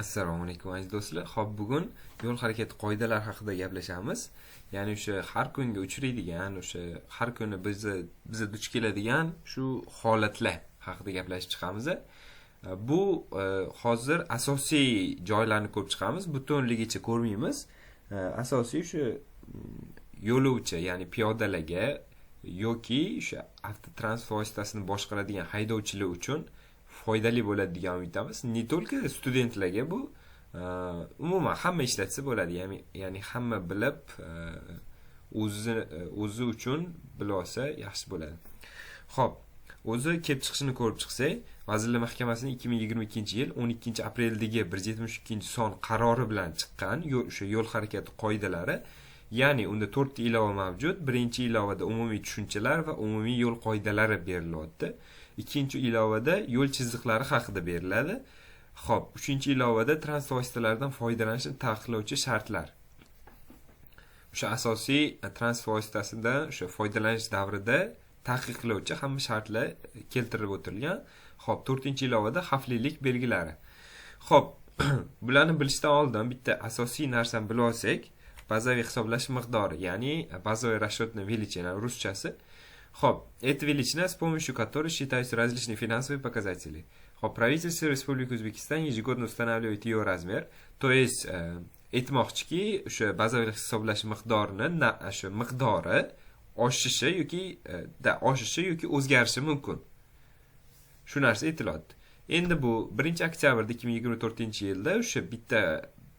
Assalomu alaykum aziz do'stlar. Xo'p, bugun yo'l harakati qoidalari haqida gaplashamiz. Ya'ni o'sha har kunga uchraydigan, o'sha har kuni bizni duch keladigan shu holatlar haqida gaplashib chiqamiz. Bu hozir asosiy joylarni ko'rib chiqamiz. Butunligicha ko'rmaymiz. Asosiy shu yo'lovchi, ya'ni piyodalarga yoki o'sha avtotransport vositasini boshqaradigan haydovchilar uchun foydali bo'ladi degan umiddamiz. Ne только studentlarga bu umuman hamma ishlatsa bo'ladi. Ya'ni hamma bilib o'zi uchun bilib olsa yaxshi bo'ladi. Xo'p, o'zi kelib chiqishini ko'rib chiqsak, Vazirlar Mahkamasining 2022-yil 12-apreldagi 172-son qarori bilan chiqqan o'sha yo'l harakati qoidalari, ya'ni unda 4 ta ilova mavjud. Birinchi ilovada umumiy tushunchalar va umumiy yo'l qoidalari berilyapti. Ikkinchi ilovada yo'l chiziqlari haqida beriladi. Xo'p, uchinchi ilovada transport vositalaridan foydalanishni taqiqlovchi shartlar. O'sha asosiy transport vositasidan o'sha foydalanish davrida taqiqlovchi hamma shartlar keltirib o'tilgan. Xo'p, 4-ilovada xavflilik belgilari. Xo'p, bularni bilishdan oldin bitta asosiy narsani bilib olsak, bazaviy hisoblash miqdori, ya'ni базовая расчетная величина ruschasi. Xo'p, эта величина, с помощью которой считаются различные финансовые показатели. Xo'p, правительство Республики O'zbekiston ежегодно устанавливает ее размер. То есть, aytmoqchiki, o'sha bazaviy hisoblash miqdorini, o'sha miqdori oshishi yoki o'zgarishi mumkin. Shu narsa aytilyapti. Endi bu 1-oktyabrda 2024-yilda o'sha bitta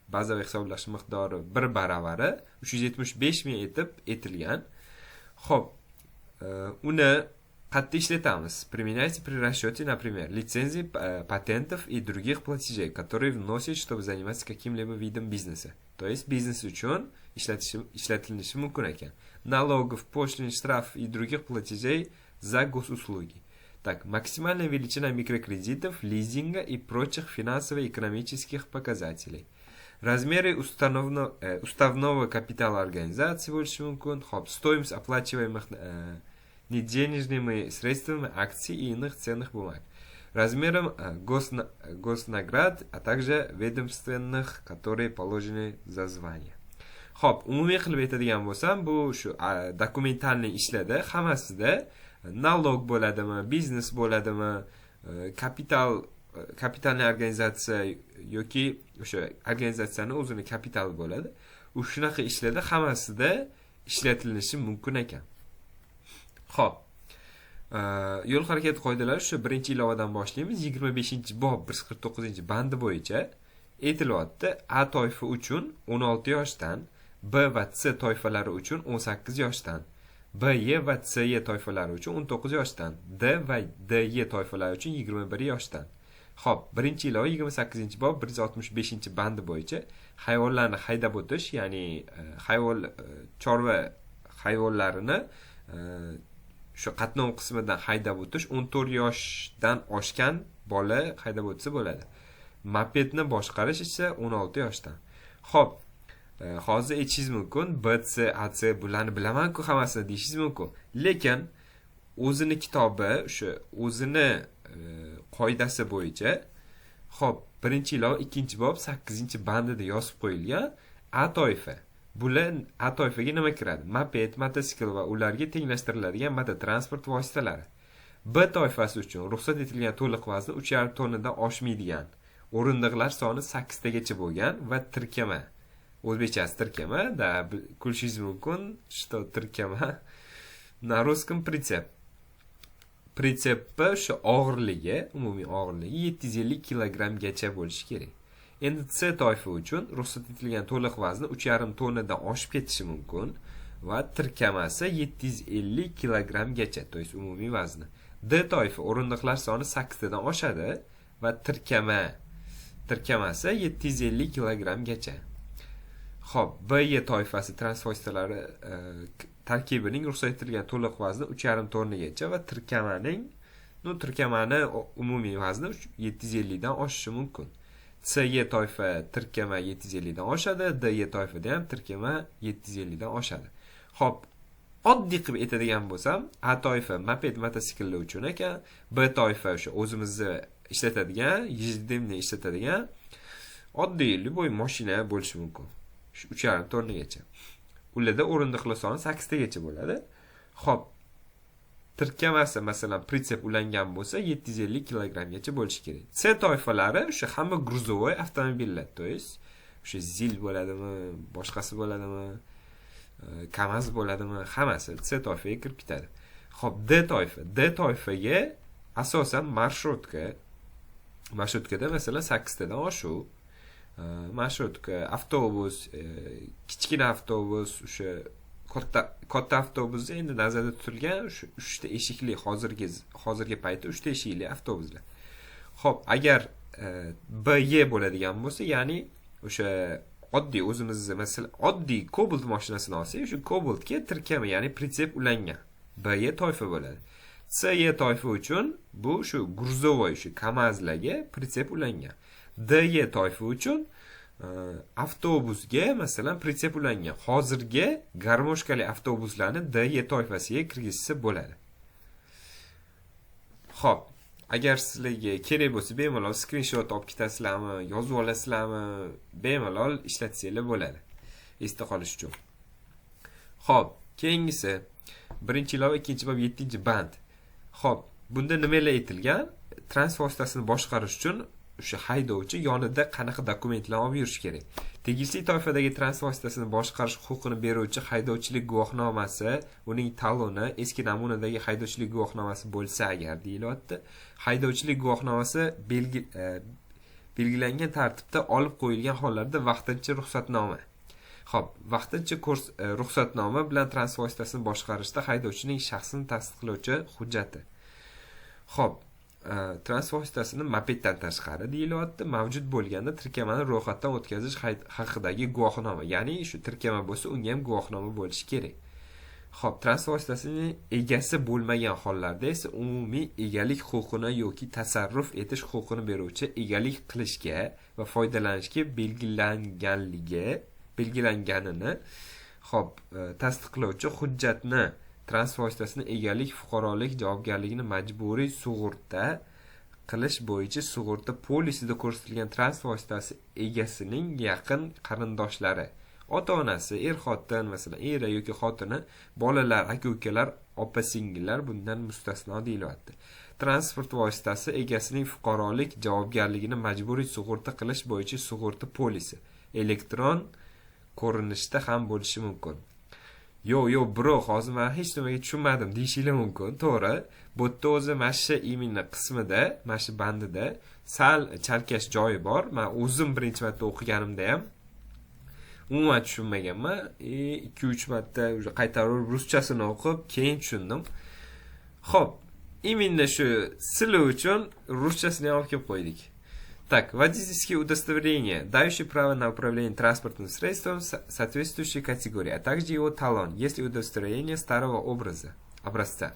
bazaviy hisoblash miqdori 1 baravari 375 ming etib etilgan. Xo'p, uni qayerda ishlatamiz? Применяйте при расчете, например, лицензий, патентов и других платежей, которые вносят, чтобы заниматься каким-либо видом бизнеса. То есть бизнес uchun ishlatilishi mumkin ekan. Налогов, пошлин, штраф и других платежей за госуслуги. Так, максимальная величина микрокредитов, лизинга и прочих финансово-экономических показателей. Размеры уставного капитала организации больше мумкун. Хоп, стоимость оплачиваемых неденежными средствами акций и иных ценных бумаг. Размером госнаград, а также ведомственных, которые положены за звание. Хоп, umumiy qilib aytadigan bo'lsam, bu shu dokumentalni ishlarda hammasida налог bo'ladimi, biznes bo'ladimi, kapitalni organizatsiya yoki o'sha organizatsiyaning o'zini kapitali bo'ladi. U shunaqa ishlarda hammasida ishlatilishi mumkin ekan. Xo'p. Yo'l harakati qoidalari shu 1-ilovadan boshlaymiz. 25-bob 149-bandi bo'yicha aytilyapti. A toifa uchun 16 yoshdan, B va C toifalari uchun 18 yoshdan, B, Y va C, Y toifalari uchun 19 yoshdan, D va D, Y toifalari uchun 21 yoshdan. Xo'p, 1-ilova 28-bob 165-bandi bo'yicha hayvonlarni haydab o'tish, ya'ni chorva hayvonlarini shu qatnov qismidan haydab o'tish 14 yoshdan oshgan bola haydab o'tsa bo'ladi. Mopedni boshqarish esa 16 yoshdan. Xo'p, hozir aytishingiz mumkin, BC, AC bularni bilaman-ku hammasini deyishingiz mumkin. Lekin o'zini kitobi, o'sha o'zini qoidasi bo'yicha, xo'p, 1-ilova 2-bob 8-bandida yozib qo'yilgan A toifa. Bular A toifaga nima kiradi? Moped, mototsikl va ularga tenglashtiriladigan mototransport vositalari. B toifasi uchun ruxsat etilgan to'liq vazni 3,5 tonnadan oshmaydigan. O'rindiqlar soni 8 tagacha bo'lgan va tirkama. O'zbekchasi tirkama, da kulishingiz mumkin, что tirkama. Na russkом pritsep. Pritsepni shu og'irligi, umumiy og'irligi 750 kilogramgacha bo'lishi kerak. Endi C toifa uchun ruxsat etilgan to'liq vazni 3,5 tonnadan oshib ketishi mumkin va tirkamasi 750 kilogramgacha, to есть umumiy vazni. D toifa o'rindiqlar soni 8 tadan oshadi va tirkamasi 750 kilogramgacha. Xo'p, B, Y toifasi transport vositalari tarkibining ruxsat etilgan to'liq vazni 3,5 tonnagacha va tirkamani umumiy vazni 750 dan oshishi mumkin. C, Y toifa tirkama 750 dan oshadi, D, Y toifada ham tirkama 750 dan oshadi. Xo'p, oddiy qilib aytadigan bo'lsam, A toifa moped mototsikllar uchun ekan, B toifa o'sha o'zimizni ishlatadigan, ежедневный ishlatadigan, Oddiy boy mashina bo'lishi mumkin. 3,5 tonnagacha. Ularda o'rindiqlar soni 8 tagacha bo'ladi. Xo'p, tirkamasi masalan pritsep ulangan bo'lsa 750 kilogramgacha bo'lishi kerak. C toifalari o'sha hamma gruzovoy avtomobillar, to есть o'sha zil bo'ladimi, boshqasi bo'ladimi, KAMAZ bo'ladimi, hammasi C toifaga kirib ketadi. Xo'p, D toifaga asosan marshrutkada masalan 8 tadan oshuv, marshrutka, avtobus, kichkina avtobus, o'sha katta avtobusda endi nazarda tutilgan o'sha 3 ta eshikli hozirgi paytda 3 ta eshikli avtobuslar. Xo'p, agar BY bo'ladigan bo'lsa, ya'ni o'sha oddiy o'zimizni masalan oddiy Cobalt mashinasini olsak, o'sha Cobaltga tirkama, ya'ni pritsep ulangan BY toifa bo'ladi. CY toifa uchun bu shu gruzovoy shu KAMAZlarga pritsep ulangan. DY toifa uchun avtobusga masalan pritsep ulangan. Hozirgi garmoshkali avtobuslarni DY toifasiga kirgizsa bo'ladi. Xo'p, agar sizlarga kerak bo'lsa bemalol skrinshot olib ketasizlarmi, yozib olasizlarmi, bemalol ishlatsanglar bo'ladi. Esda qolish uchun. Xo'p, keyingisi 1-ilova 2-bob 7-band. Xo'p, bunda nimalar aytilgan? Transport vositasini boshqarish uchun o'sha haydovchi yonida qanaqa dokumentlarni olib yurish kerak? Tegishli toifadagi transport vositasini boshqarish huquqini beruvchi haydovchilik guvohnomasi, uning taloni eski namunadagi haydovchilik guvohnomasi bo'lsa agar deyilyapti. Haydovchilik guvohnomasi belgilangan tartibda olib qo'yilgan hollarda vaqtincha ruxsatnoma. Xo'p, vaqtincha ruxsatnoma bilan transport vositasini boshqarishda haydovchining shaxsini tasdiqlovchi hujjati. Xo'p, transport vositasini mopeddan tashqari deyilyapti. Mavjud bo'lganda tirkamani ro'yxatdan o'tkazish haqidagi guvohnoma, ya'ni shu tirkama bo'lsa, unga ham guvohnoma bo'lishi kerak. Xo'p, transport vositasining egasi bo'lmagan hollarda esa umumiy egalik huquqini yoki tasarruf etish huquqini beruvchi egalik qilishga va foydalanishga belgilanganini tasdiqlovchi hujjatni transport vositasini egalik fuqarolik javobgarligini majburiy sug'urta qilish bo'yicha sug'urta polisida ko'rsatilgan transport vositasi egasining yaqin qarindoshlari, ota-onasi, er-xotin, masalan, eri yoki xotini, bolalar, aka-ukalar, opa-singillar bundan mustasno deyilyapti. Transport vositasi egasining fuqarolik javobgarligini majburiy sug'urta qilish bo'yicha sug'urta polisi elektron ko'rinishda ham bo'lishi mumkin. Yo'q, bro, hozir men hech nimaga tushunmadim deyishinglar mumkin. To'g'ri, bu yerda o'zi mashina imini qismida, mashina bandida sal chalkash joyi bor. Men o'zim birinchi marta o'qiganimda ham umuman tushunmaganman. 2-3 marta qaytarib ruschasini o'qib, keyin tushundim. Xo'p, iminda shu sili uchun ruschasini ham olib kelib qo'ydik. Так, водительские удостоверения, дающие право на управление транспортным средством соответствующей категории, а также его талон, если удостоверение старого образца.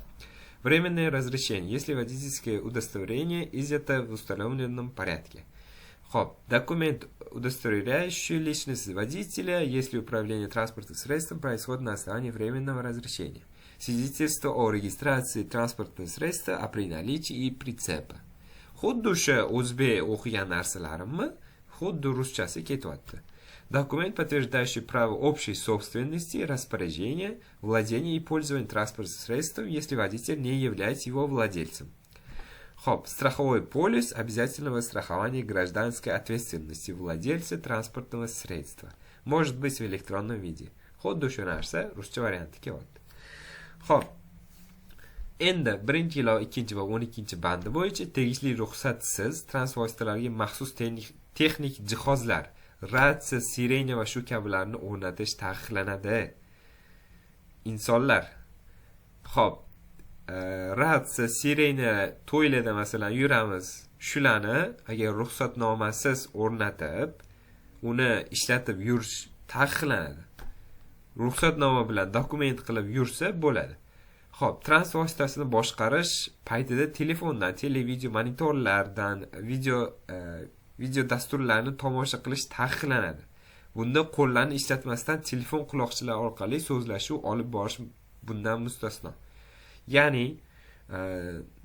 Временное разрешение, если водительское удостоверение изъято в установленном порядке. Хоп, документ, удостоверяющий личность водителя, если управление транспортным средством происходит на основании временного разрешения. Свидетельство о регистрации транспортного средства, а при наличии и прицепа. Xuddi o'sha o'zbek o'qigan narsalarimni xuddi ruschasi ketyapti. Документ, подтверждающий право общей собственности, распоряжения, владения и пользования транспортным средством, если водитель не является его владельцем. Хоп, страховой полис обязательного страхования гражданской ответственности владельца транспортного средства. Может быть в электронном виде. Xuddi o'sha narsa ruscha varianti kelyapti. Xo'p. Endi 1-ilova 2 va 12 bandi bo'yicha tegishli ruxsatsiz transport vositalariga maxsus texnik jihozlar, ratsiya, sirena va shu kabilarni o'rnatish taqiqlanadi. Insonlar. Xo'p, ratsiya, sirena to'ylarda masalan yuramiz. Shularni agar ruxsatnomasiz o'rnatib, uni ishlatib yurish taqiqlanadi. Ruxsatnoma bilan dokument qilib yursa bo'ladi. Xo'p, transport vositasini boshqarish paytida telefondan, televideo monitorlardan video dasturlarini tomosha qilish taqiqlanadi. Bunda qo'llarni ishlatmasdan telefon quloqchalari orqali so'zlashuv olib borish bundan mustasno. Ya'ni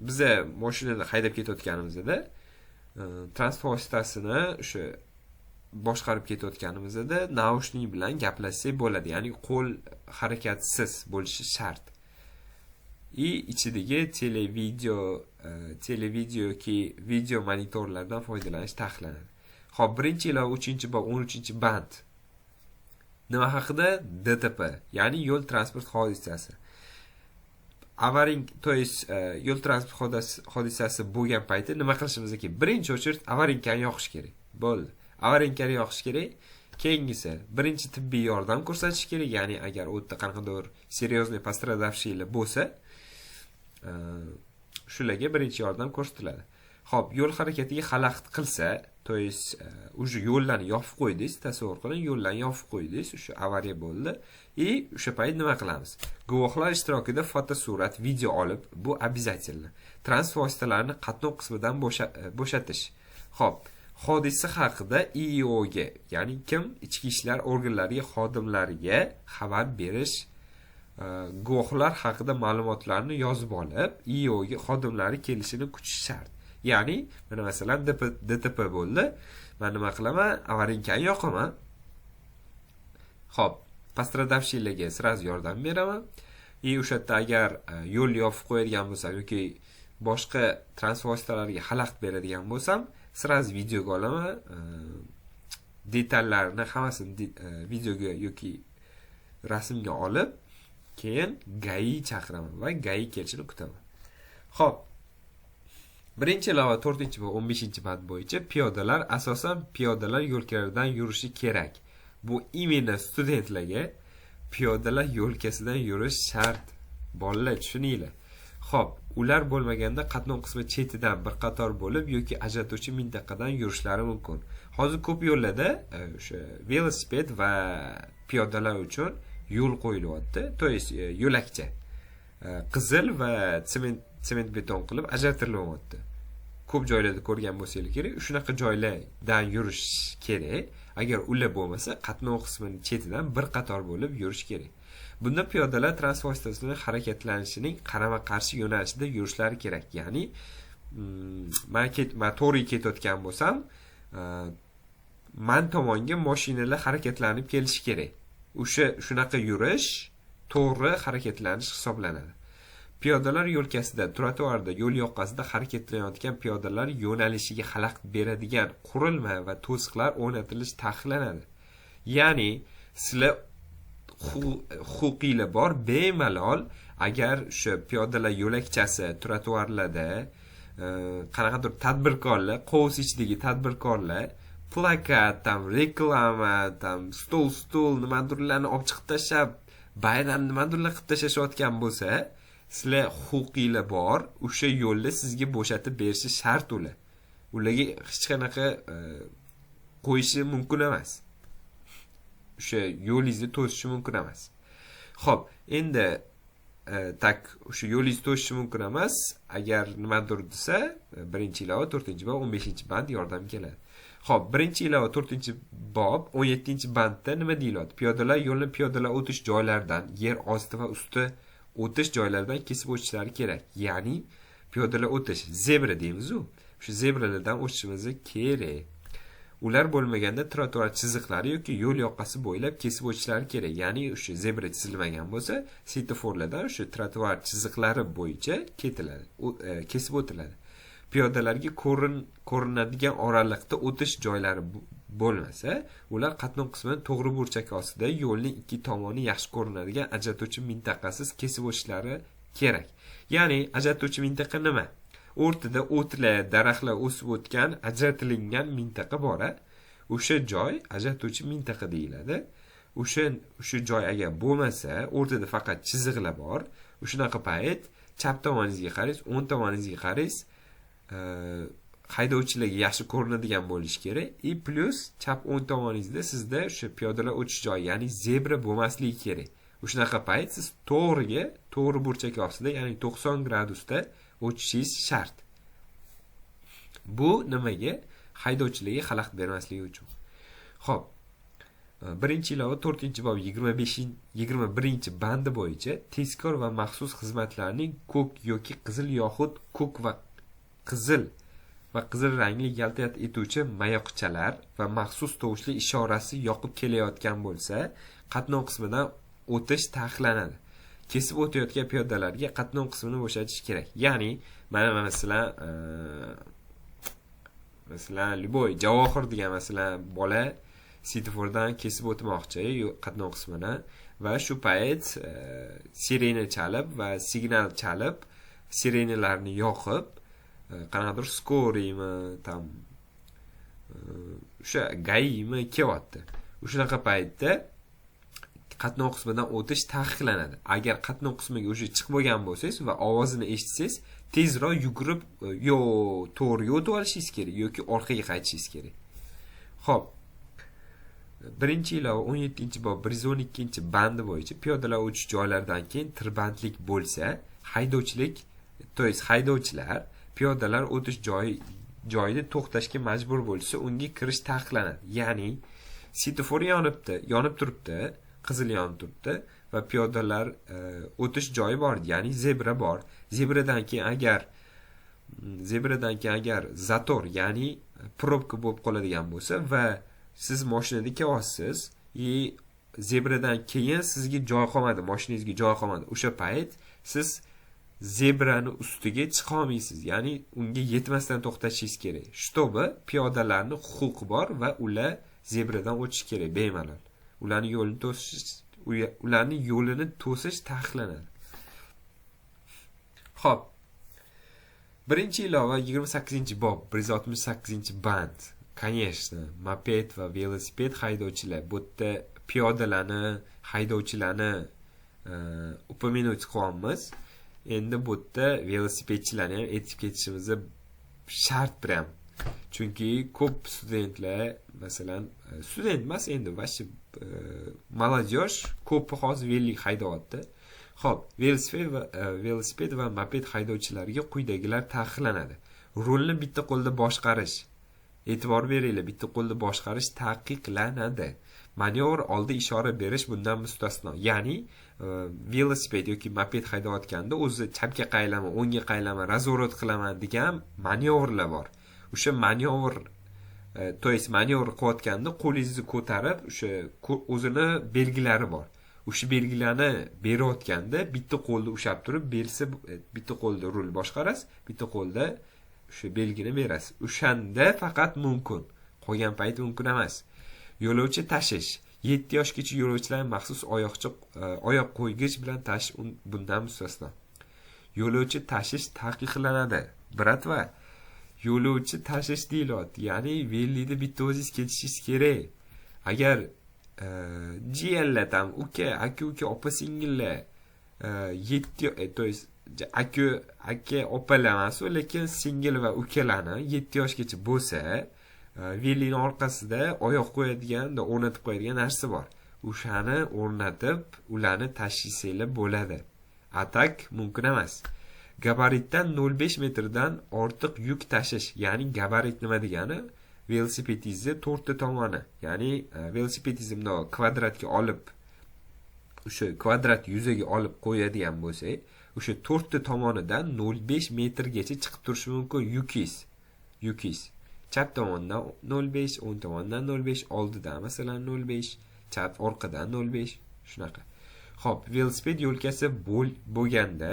biz mashinada haydab ketayotganimizda transport vositasini o'sha boshqarib ketayotganimizda naushnik bilan gaplashsak bo'ladi. Ya'ni qo'l harakatsiz bo'lishi shart. Ichidagi televideo yoki video monitorlardan foydalanish taqiqlanadi. Xo'p, 1-ilova 3-bob 13-band. Nima haqida? DTP, ya'ni yo'l transport hodisasi. To есть yo'l transport hodisasi bo'lgan paytda nima qilishimiz kerak? Birinchi o'chirt avarinkani yoqish kerak. Bo'ldi. Avarinkani yoqish kerak. Keyingisi, birinchi tibbiy yordam ko'rsatish kerak. Ya'ni agar u yerda qanaqadir серьезный пострадавшийlar bo'lsa, shularga birinchi yordam ko'rsatiladi. Xo'p, yo'l harakatiga xalaqit qilsa, to есть уже yo'llarni yopib qo'ydingiz, tasavvur qiling, yo'llarni yopib qo'ydingiz, o'sha avariya bo'ldi. O'sha payt nima qilamiz? Guvohlar ishtirokida fotosurat, video olib, bu обязательно. Transport vositalarini qatnov qismidan bo'shatish. Xo'p, hodisa haqida IIOga, ya'ni kim? Ichki ishlar organlariga, xodimlariga xabar berish, guvohlar haqida ma'lumotlarni yozib olib, IIOga xodimlari kelishini kutish shart. Ya'ni, mana masalan DTP bo'ldi. Men nima qilaman? Avarinkani yoqaman. Xo'p, пострадавшийlarga сразу yordam beraman. O'sha yerda agar yo'l yopib qo'yadigan bo'lsam yoki boshqa transport vositalariga xalaqit beradigan bo'lsam, сразу videoga olaman. Detallarini hammasini videoga yoki rasmga olib, keyin GAI chaqiraman va GAI kelishini kutaman. Xo'p, 1-ilova 4-va 15-band bo'yicha piyodalar asosan piyodalar yo'lkalaridan yurishi kerak. Bu imенно studentlarga piyodalar yo'lkasidan yurish shart. Bolalar tushuninglar. Xo'p, ular bo'lmaganda qatnov qismi chetidan bir qator bo'lib yoki ajratuvchi mintaqadan yurishlari mumkin. Hozir ko'p yo'llarda o'sha velosiped va piyodalar uchun yo'l qo'yilyapti. To есть yo'lakcha. Qizil va sement beton qilib ajratilyapti. Ko'p joylarda ko'rgan bo'lsangiz kerak, shunaqa joylardan yurish kerak. Agar ular bo'lmasa, qatnov qismining chetidan bir qator bo'lib yurish kerak. Bunda piyodalar transport vositasining harakatlanishining qarama-qarshi yo'nalishida yurishlari kerak. Ya'ni, men to'g'ri ketayotgan bo'lsam, men tomonga mashinalar harakatlanib kelishi kerak. Shunaqa yurish to'g'ri harakatlanish hisoblanadi. Piyodalar yo'lkasida, trotuarda, yo'l yoqasida harakatlanayotgan piyodalar yo'nalishiga xalaqit beradigan qurilma va to'siqlar o'rnatilishi taqiqlanadi. Ya'ni, sizlar huquqinglar bor, bemalol agar o'sha piyodalar yo'lakchasi, trotuarlarda qanaqadir tadbirkorlar, qovus ichidagi tadbirkorlar plakat, reklama, stol nimadirlarni olib chiqib tashlab, bayram nimadirlar qilib tashlashayotgan bo'lsa, sizlar huquqinglar bor, o'sha yo'lni sizga bo'shatib berishi shart ular. Ularga hech qanaqa qo'yishi mumkin emas. O'sha yo'lingizni to'sishi mumkin emas. Xo'p, endi o'sha yo'lingizni to'sishi mumkin emas, agar nimadir desa, 1-ilova, 4-bob, 15-band yordam keladi. Xo'p, 1-ilova, 4-bob, 17-bandda nima deyiladi? Piyodalar yo'lni piyodalar o'tish joylaridan, yer osti va usti o'tish joylaridan kesib o'tishlari kerak. Ya'ni piyodalar o'tish, zebra deymiz-ku. Shu zebralardan o'tishimiz kerak. Ular bo'lmaganda trotuar chiziqlari yoki yo'l yoqasi bo'ylab kesib o'tishlari kerak. Ya'ni o'sha zebra chizilmagan bo'lsa, svetoforlardan o'sha trotuar chiziqlari bo'yicha kesib o'tiladi. Piyodalarga ko'rinadigan oraliqda o'tish joylari bo'lmasa, ular qatnov qismining to'g'ri burchak ostida yo'lning ikki tomoni yaxshi ko'rinadigan ajratuvchi mintaqasiz kesib o'tishlari kerak. Ya'ni ajratuvchi mintaqa nima? O'rtada o'tlar, daraxtlar o'sib o'tgan ajratilingan mintaqa bor. O'sha joy ajratuvchi mintaqa deyiladi. O'sha joy agar bo'lmasa, o'rtada faqat chiziqlar bor. O'shunaqa payt chap tomoningizga qaraysiz, o'ng tomoningizga qaraysiz, haydovchilarga yaxshi ko'rinadigan bo'lishi kerak. Plus chap o'ng tomoningizda sizda o'sha piyodalar o'tish joyi, ya'ni zebra bo'lmasligi kerak. O'shunaqa payt siz to'g'ri burchak ostida, ya'ni 90 gradusda o'tishingiz shart. Bu nimaga? Haydovchilarga xalaqit bermasligi uchun. Xo'p. 1-ilova 4-bob 21-bandi bo'yicha tezkor va maxsus xizmatlarning ko'k yoki qizil yoxud ko'k va qizil va qizil rangli yaltirat etuvchi mayoqchalar va maxsus tovushli ishorasi yoqib kelayotgan bo'lsa, qatnov qismidan o'tish taqiqlanadi. Kesib o'tayotgan piyodalarga qatnov qismini bo'shatish kerak. Ya'ni, mana masalan, Liboy Javohir degan masalan bola svetofordan kesib o'tmoqchi qatnov qismini va shu payt sirena chalib va signal chalib, sirenalarni yoqib, qanaqadir skoriymi, tam o'sha gaimi kelyapti. O'shaqa paytda qatnov qismidan o'tish taqiqlanadi. Agar qatnov qismiga o'sha chiqib bo'lgan bo'lsangiz va ovozini eshitsangiz, tezroq yugurib yo to'g'riga o'tib olishingiz kerak yoki orqaga qaytishingiz kerak. Xo'p. 1-ilova 17-bob 112-bandi bo'yicha piyodalar o'tish joylaridan keyin tirbandlik bo'lsa, haydovchilar piyodalar o'tish joyida to'xtashga majbur bo'lsa, unga kirish taqiqlanadi. Ya'ni svetofor yonib turibdi, qizil yonib turibdi va piyodalar o'tish joyi bor, ya'ni zebra bor. Zebradan keyin agar zator, ya'ni probka bo'lib qoladigan bo'lsa va siz mashinada kelyapsiz, zebradan keyin sizga joy qolmadi, mashinangizga joy qolmadi. O'sha payt siz zebrani ustiga chiqa olmaysiz, ya'ni unga yetmasdan to'xtatishingiz kerak. Shtobi piyodalarning huquqi bor va ular zebradan o'tish kerak bemalol. Ularning yo'lini to'sish taqiqlanadi. Xo'p. 1-ilova 28-bob 168-band. Конечно, moped va velosiped haydovchilar, bu yerda piyodalarni, haydovchilarni upaminut qilyapmiz. Endi bu yerda velosipedchilarni ham aytib ketishimiz shart bilan. Chunki ko'p studentlar, masalan, student emas endi, vashi молодежь ko'p hozir vellik haydayapti. Xo'p, velosiped va moped haydovchilariga quyidagilar taqiqlanadi. Rulni bitta qo'lda boshqarish. E'tibor beringlar, bitta qo'lda boshqarish taqiqlanadi. Manevr oldi ishora berish bundan mustasno. Ya'ni velosiped yoki moped haydayotganda o'zi chapga qaylama, o'ngga qaylama, razvorot qilaman degan manevrlar bor. O'sha manevr qilayotganda qo'lingizni ko'tarib, o'sha o'zini belgilari bor. O'sha belgilarni berayotganda bitta qo'lda ushab turib bersa, bitta qo'lda rul boshqarasiz, bitta qo'lda o'sha belgini berasiz. O'shanda faqat mumkin. Qolgan payt mumkin emas. Yo'lovchi tashish. 7 yoshgacha yo'lovchilar maxsus oyoq qo'ygich bilan tashish bundan mustasno. Yo'lovchi tashish taqiqlanadi. Bratva, yo'lovchi tashish deyiladi. Ya'ni velida bitta o'zingiz ketishingiz kerak. Agar jiyanlar ham aka, opa-singillar 7 aka opalar emas, lekin singil va ukalarni 7 yoshgacha bo'lsa, velini orqasida oyoq qo'yadigan, o'rnatib qo'yadigan narsa bor. O'shani o'rnatib, ularni tashishinglar bo'ladi. Atak mumkin emas. Gabaritdan 0.5 metrdan ortiq yuk tashish, ya'ni gabarit nima degani? Velosipedingizni to'rtta tomoni, ya'ni velosipedingizni kvadratga olib, o'sha kvadrat yuzaga olib qo'yadigan bo'lsak, o'sha to'rtta tomonidan 0.5 metrgacha chiqib turishi mumkin yukingiz. Chap tomondan 0.5, o'ng tomondan 0.5, oldidan masalan 0.5, chap orqadan 0.5, shunaqa. Xo'p, velosiped yo'lkasi bo'lganda,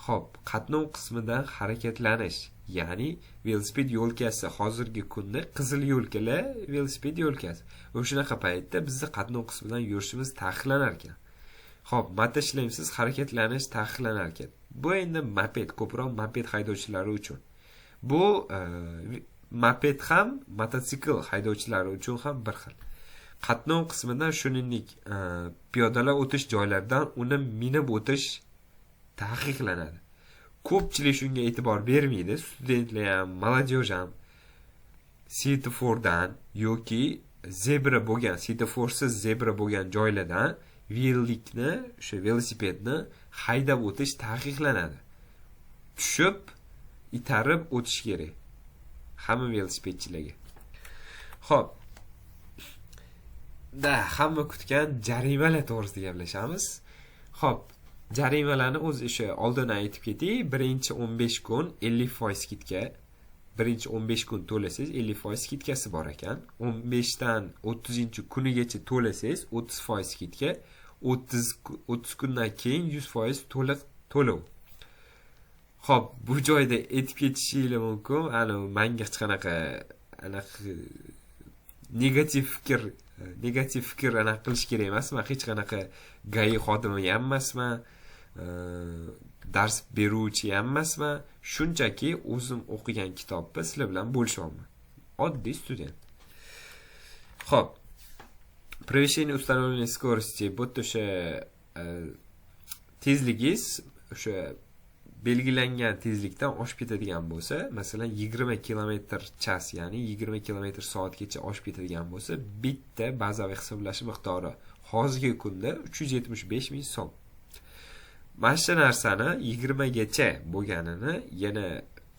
xo'p, qatnov qismidan harakatlanish, ya'ni velosiped yo'lkasi hozirgi kunda qizil yo'lkalar velosiped yo'lkasi. O'shunaqa paytda bizni qatnov qismidan yurishimiz taqiqlanar ekan. Xo'p, mototashlaysiz harakatlanish taqiqlanar ekan. Bu endi moped, ko'proq moped haydovchilari uchun. Bu moped ham mototsikl haydovchilari uchun ham bir xil. Qatnov qismidan shuningdek piyodalar o'tish joylaridan uni minib o'tish taqiqlanadi. Ko'pchilik shunga e'tibor bermaydi, studentlar ham, молодежь ham svetofordan yoki svetoforsiz zebra bo'lgan joylardan vellikni, o'sha velosipedni haydab o'tish taqiqlanadi. Tushib, itarib o'tish kerak hamma velosipedchilarga. Xo'p. Hamma kutgan jarimalar to'g'risida gaplashamiz. Xo'p, jarimalarni o'zi o'sha oldin aytib ketay. Birinchi 15 kun 50% skidka birinchi 15 kun to'lasangiz 50% skitkasi bor ekan. 15 dan 30-kunigacha to'lasangiz 30% skitka, 30 kundan keyin 100% to'liq to'lov. Xo'p, bu joyda aytib ketishingiz mumkin, menga hech qanaqa negativ fikr qilish kerak emas. Men hech qanaqa GAI xodimi ham emasman, dars beruvchi ham emasman. Shunchaki o'zim o'qigan kitobni sizlar bilan bo'lishyapman. Oddiy student. Xo'p, превышение установленной скорости bu o'sha tezligingiz o'sha belgilangan tezlikdan oshib ketadigan bo'lsa, masalan 20 km/ch, ya'ni 20 km/soatgacha oshib ketadigan bo'lsa, bitta bazaviy hisoblash miqdori hozirgi kunda 375 ming so'm. Mana shu narsani 20 gacha bo'lganini yana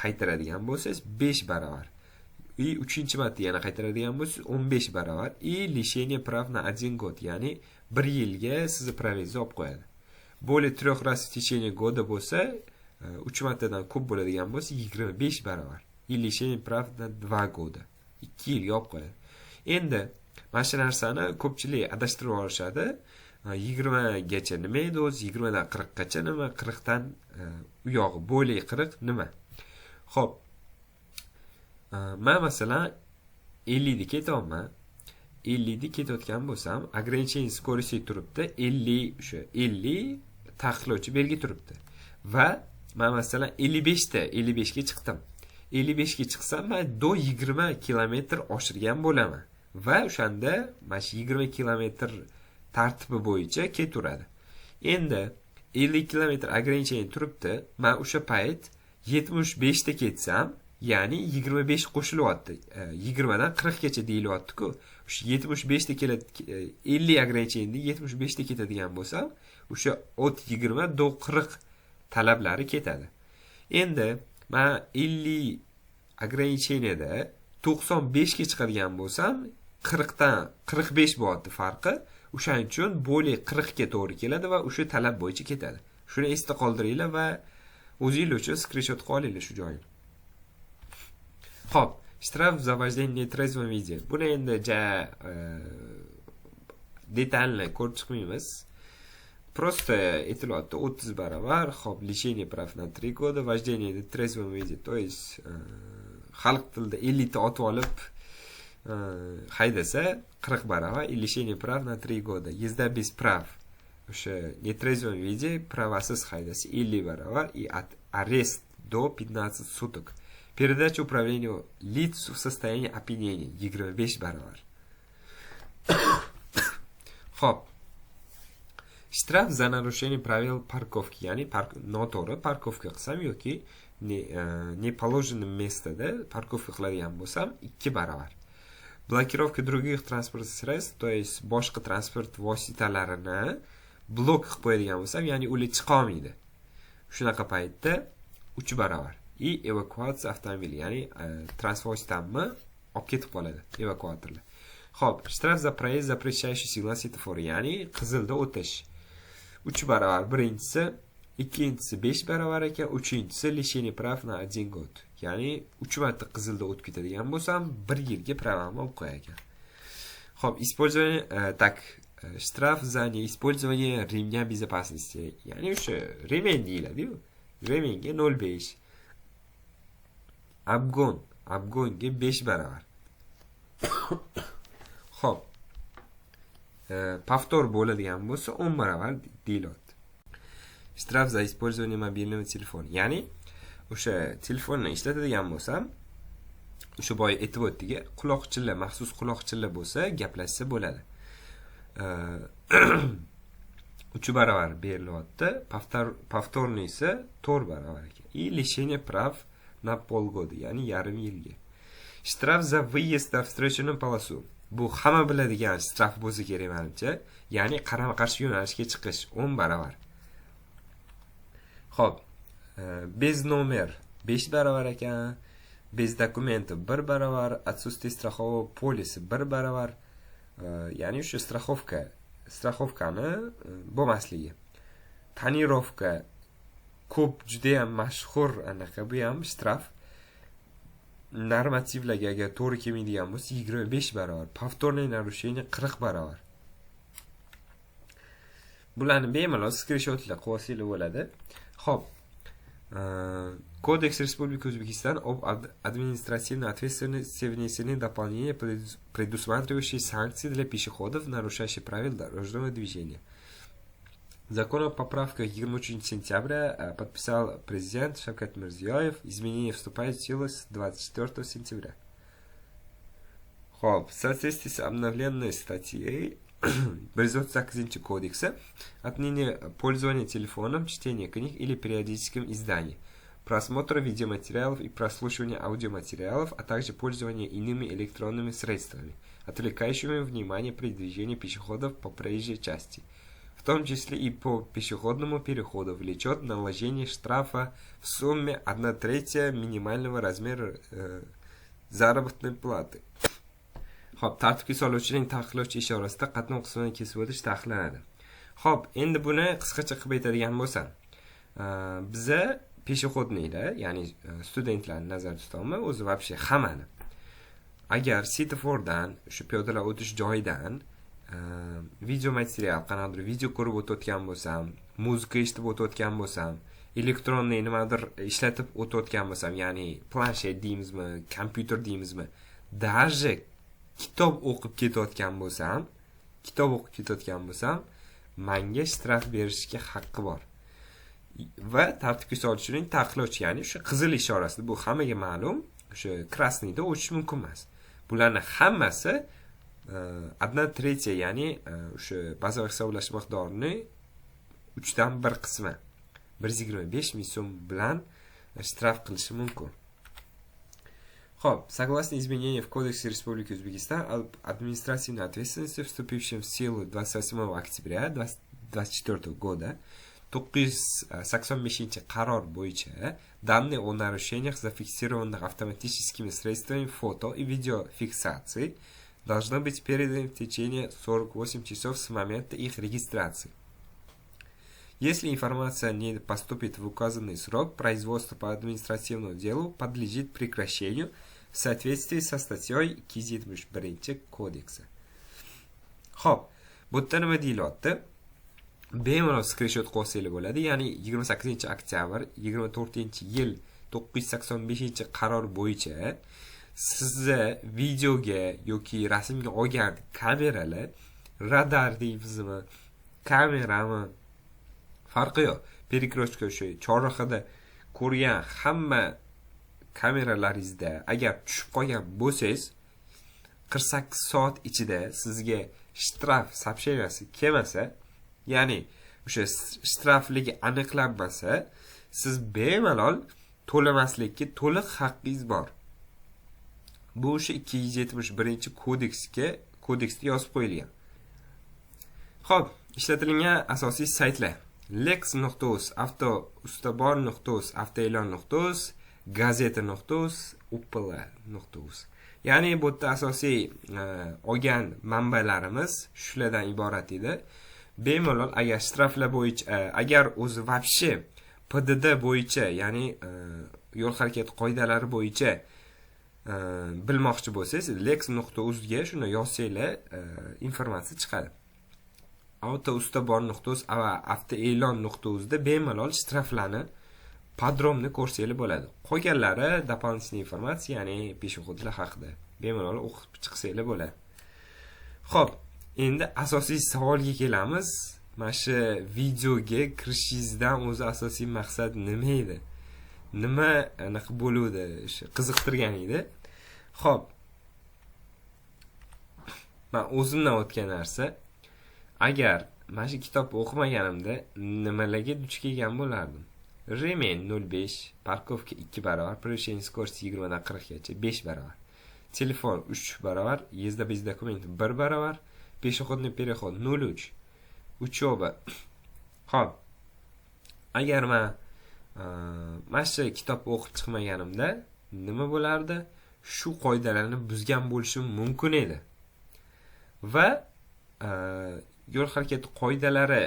qaytaradigan bo'lsangiz 5 barobar. И 3-marta yana qaytaradigan bo'lsangiz 15 barobar. И лишение прав на 1 год, ya'ni 1 yilga sizni pravingizni olib qo'yadi. Более 3 раз в течение года bo'lsa, 3 martadan ko'p bo'ladigan bo'lsa 25 barobar. И лишение прав на 2 года. 2 yilga olib qo'yadi. Endi mana shu narsani ko'pchilik adashtirib olishadi. 20 gacha nima edi o'zi? 20 dan 40 gacha nima? 40 dan u yog'i bo'li 40 nima? Xo'p. Men masalan 50 da ketyapman. 50 da ketayotgan bo'lsam, ограничение скорости turibdi. 50 o'sha 50 taqiqlovchi belgi turibdi. Va men masalan 55 ga chiqdim. 55 ga chiqsam, men 20 kilometr oshirgan bo'laman. Va o'shanda mana shu 20 kilometr tartibi bo'yicha ketaveradi. Endi 50 kilometr ограничение turibdi. Men o'sha payt 75 da ketsam, ya'ni 25 qo'shilyapti. 20 dan 40 gacha deyilyapti-ku. O'sha 75 da keladi, 50 ограничение 75 da ketadigan bo'lsam, o'sha 20 do 40 talablari ketadi. Endi men 50 ограничениеda 95 ga chiqadigan bo'lsam, 40 dan 45 bo'lyapti farqi. O'shaning uchun bo'li 40 ga to'g'ri keladi va o'sha talab bo'yicha ketadi. Shuni esda qoldiringlar va o'zingiz uchun skrinshot qilib olinglar shu joyini. Xo'p, штраф за вождение в нетрезвом виде. Buni endi detalni ko'rib chiqmaymiz. Просто aytilyapti 30 barobar, xo'p, лишение прав на 3 года, вождение в нетрезвом виде. То есть xalq tilida 50 ta otib olib haydasa 40 barobar, лишение прав на 3 года. Езда без прав. O'sha нетрезвом виде правасыз haydasa 50 barobar и арест до 15 суток. Передача управлению лиц в состоянии опьянения 25 barobar. Xo'p. Штраф за нарушение правил парковки, ya'ni noto'g'ri parkovka qilsam yoki nepoложенном местоda parkovka qiladigan bo'lsam 2 barobar. Блокировка других транспортных средств, то есть boshqa transport vositalarini blok qilib qo'yadigan bo'lsam, ya'ni ular chiqa olmaydi. Shunaqa paytda 3 barobar. И эвакуация автомобиля, ya'ni transportni olib ketib qoladi evakuatorlar. Xo'p, штраф за проезд запрещающий сигнал светофора, ya'ni qizilda o'tish. 3 barobar birinchisi, ikkinchisi 5 barobar ekan, uchinchisi лишение прав на 1 год. Ya'ni 3 marta qizilda o'tib ketadigan bo'lsam, 1 yilga pravamni olib qo'yar ekan. Xo'p, использование штраф за неиспользование ремня безопасности. Ya'ni o'sha remen deyiladi-ku. Remenga 0.5. Abgonga 5 barobar. Xo'p. Повтор bo'ladigan bo'lsa 10 barobar deyilyapti. Штраф за использование мобильного телефона. Ya'ni o'sha telefonni ishlatadigan bo'lsam, o'sha boy aytib o'tdiki, quloqchinlar, maxsus quloqchinlar bo'lsa, gaplashsa bo'ladi. 3 barobar berilyapti. Повторный esa 4 barobar ekan. И лишение прав на полгода, ya'ni yarim yilga. Штраф за выезд на встречную полосу. Bu hamma biladigan shtraf bo'lsa kerak menimcha, ya'ni qarama-qarshi yo'nalishga chiqish 10 barobar. Xo'p, без номер 5 barobar ekan, без документов 1 barobar, отсутствие страхового полиса 1 barobar, ya'ni o'sha страховкani bo'lmasligi. Tonirovka ko'p juda ham mashhur anaqa bu ham shtraf. normativlarga agar to'g'ri kelmaydigan bo'lsa 25 barobar, повторное нарушение 40 barobar. Bularni bemalol skrinshotlar qilib olsanglar bo'ladi. Xo'p. Кодекс Республики Узбекистан об административной ответственности в внесении дополнения, предусматривающие санкции для пешеходов, нарушающих правила дорожного движения. Закон о поправках 23 сентября подписал президент Шавкат Мирзиёев. Изменения вступают в силу с 24 сентября. В соответствии с обновленной статьей 138 кодекса, отныне пользование телефоном, чтение книг или периодическим изданием, просмотр видеоматериалов и прослушивание аудиоматериалов, а также пользование иными электронными средствами, отвлекающими внимание при движении пешеходов по проезжей части, в том числе и по пешеходному переходу, влечет наложение штрафа в сумме 1/3 минимального размера заработной платы. Xo'p, tartibga soluvchining taqiqlovchi ishorasida qatnov qismini kesib o'tish taqiqlanadi. Xo'p, endi buni qisqacha qilib aytadigan bo'lsam, biza peshexodniklar, ya'ni studentlarni nazarda tutamiz, o'zi вообще hammani. Agar svetofordan, shu piyodalar o'tish joyidan video material, qanaqadir video ko'rib o'tayotgan bo'lsam, muzika eshitib o'tayotgan bo'lsam, elektronniy nimadir ishlatib o'tayotgan bo'lsam, ya'ni planshet deymizmi, kompyuter deymizmi, даже kitob o'qib ketayotgan bo'lsam, menga shtraf berishga haqqi bor. Va tartibga soluvchining taqiqlovchi, ya'ni o'sha qizil ishorasi, bu hammaga ma'lum, o'sha krasniyda o'tish mumkin emas. Bularning hammasi 1/3, ya'ni o'sha bazaviy hisoblash miqdorini 3/1 qismi 125 ming so'm bilan shtraf qilishi mumkin. Согласно изменениям в Кодексе Республики Узбекистан об административной ответственности, вступившим в силу 28 октября 2024 года, 985 qaror bo'yicha данные о нарушениях, зафиксированных автоматическими средствами фото и видеофиксации, должны быть переданы в течение 48 часов с момента их регистрации. Если информация не поступит в указанный срок, производство по административному делу подлежит прекращению в соответствии со статьей 271 кодекса. Xo'p, bu yerda nima deyilyapti? Bemalol screenshot qo'ysanglar bo'ladi. Ya'ni 28 oktyabr 24-yil 985 qaror bo'yicha sizni videoga yoki rasmga olgan kameralar, radar deymizmi, kamerami, farqi yo'q. Перекрестка o'sha chorrahada ko'rgan hamma kameralaringizda agar tushib qolgan bo'lsangiz, 48 soat ichida sizga shtraf сообщенияsi kelmasa, ya'ni o'sha shtrafligi aniqlanmasa, siz bemalol to'lamaslikka to'liq haqqingiz bor. Bu o'sha 271 kodeksda yozib qo'yilgan. Xo'p, ishlatilgan asosiy saytlar: lex.uz, avtoustobor.uz, avtoe'lon.uz, gazeta.uz, upl.uz. Ya'ni bu yerda asosiy olgan manbalarimiz shulardan iborat edi. Bemalol agar shtraflar bo'yicha, agar o'zi вообще PDD bo'yicha, ya'ni yo'l harakati qoidalari bo'yicha bilmoqchi bo'lsangiz, lex.uz ga shuni yozsanglar informatsiya chiqadi. Avtoustobor.uz va avtoe'lon.uz da bemalol shtraflarni podrobni ko'rsanglar bo'ladi. Qolganlari дополнительная informatsiya, ya'ni peshexodlar haqida bemalol o'qib chiqsanglar bo'ladi. Xo'p, endi asosiy savolga kelamiz. Mana shu videoga kirishingizdan o'zi asosiy maqsad nima edi? Nima aniq bo'luvdi? Shu qiziqtirgan edi. Xo'p. Men o'zimdan o'tgan narsa, agar mana shu kitobni o'qimaganimda nimalarga duch kelgan bo'lardim? Remen 05, parkovka 2 barobar, превышение скорости 20 dan 40 gacha 5 barobar. Telefon 3 barobar, езда без документов 1 barobar, пешеходный переход 0,3. Учеба. Xo'p. Agar men mana shu kitobni o'qib chiqmaganimda nima bo'lardi? Shu qoidalarni buzgan bo'lishim mumkin edi. Va yo'l harakati qoidalari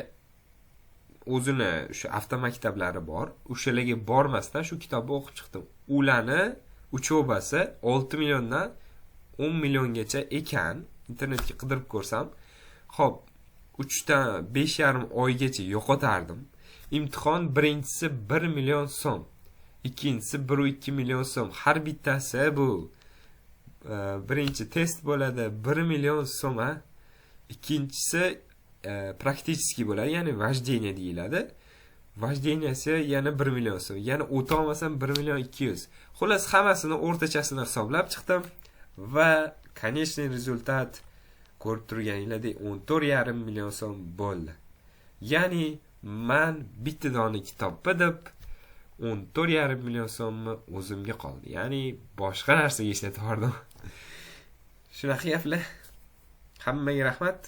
o'zini shu avtomaktablari bor. O'shalarga bormasdan shu kitobni o'qib chiqdim. uchovasi 6 milliondan 10 milliongacha ekan. Internetga qidirib ko'rsam, xo'p, 3 dan 5,5 oygacha yo'qotardim. Imtihon birinchisi 1 million so'm, ikkinchisi 1,2 million so'm. Har bittasi bu birinchi test bo'ladi 1 million so'm, ikkinchisi praktichеский bo'ladi, ya'ni vождение deyiladi. Vождениесі yana 1 million so'm. Ya'ni o'ta olmasam 1 million 200. Xullas hammasini o'rtachasini hisoblab chiqdim va konечный rezultat ko'rib turganingizdek 14,5 million so'm bo'ldi. Ya'ni men bitta dona kitob bidib 14,5 million so'mni o'zimga qoldi. Ya'ni boshqa narsaga ishlatardim. Shunaqa gaplar. Hammaga rahmat.